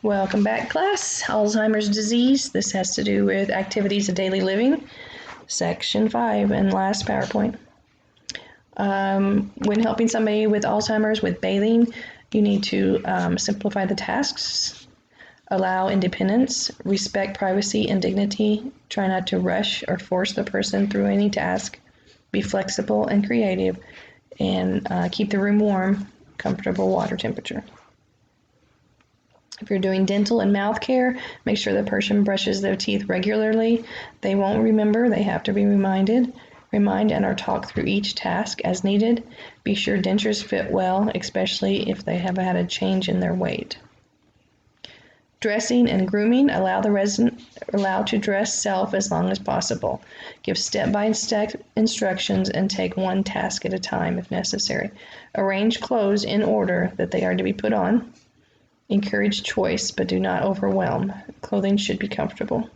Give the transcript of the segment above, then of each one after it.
Welcome back, class. Alzheimer's disease. This has to do with activities of daily living. Section 5 and last PowerPoint. When helping somebody with Alzheimer's with bathing, you need to simplify the tasks, allow independence, respect privacy and dignity, try not to rush or force the person through any task, be flexible and creative, and keep the room warm, comfortable water temperature. If you're doing dental and mouth care, make sure the person brushes their teeth regularly. They won't remember, they have to be reminded. Remind and or talk through each task as needed. Be sure dentures fit well, especially if they have had a change in their weight. Dressing and grooming, allow the resident to dress self as long as possible. Give step-by-step instructions and take one task at a time if necessary. Arrange clothes in order that they are to be put on. Encourage choice, but do not overwhelm. Clothing should be comfortable.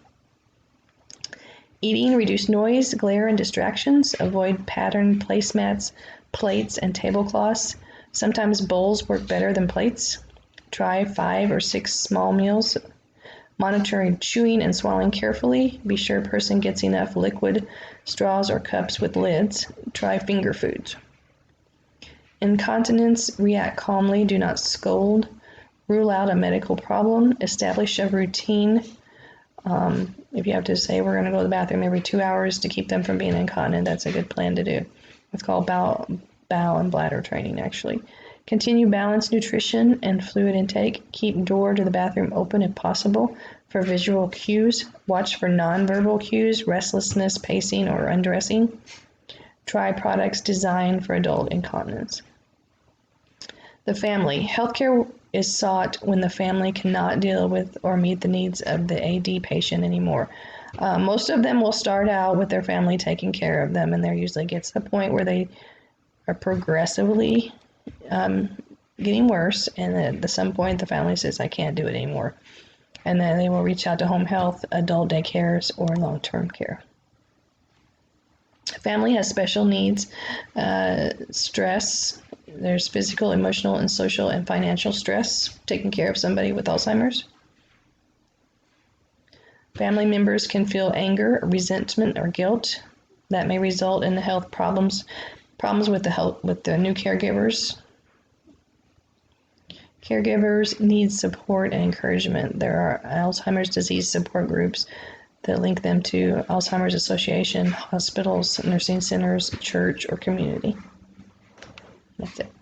Eating, reduce noise, glare, and distractions. Avoid patterned placemats, plates, and tablecloths. Sometimes bowls work better than plates. Try 5 or 6 small meals. Monitoring chewing and swallowing carefully. Be sure a person gets enough liquid, straws, or cups with lids. Try finger foods. Incontinence, react calmly, do not scold. Rule out a medical problem. Establish a routine. If you have to say we're going to go to the bathroom every 2 hours to keep them from being incontinent, that's a good plan to do. It's called bowel and bladder training, actually. Continue balanced nutrition and fluid intake. Keep door to the bathroom open if possible for visual cues. Watch for nonverbal cues, restlessness, pacing, or undressing. Try products designed for adult incontinence. The family. Healthcare is sought when the family cannot deal with or meet the needs of the AD patient anymore. Most of them will start out with their family taking care of them, and there usually gets to the point where they are progressively getting worse, and at some point the family says, I can't do it anymore. And then they will reach out to home health, adult daycares, or long-term care. Family has special needs, stress. There's physical, emotional, and social and financial stress taking care of somebody with Alzheimer's. Family members can feel anger, resentment, or guilt. That may result in the health problems with the new caregivers. Caregivers need support and encouragement. There are Alzheimer's disease support groups that link them to Alzheimer's Association, hospitals, nursing centers, church, or community. That's it.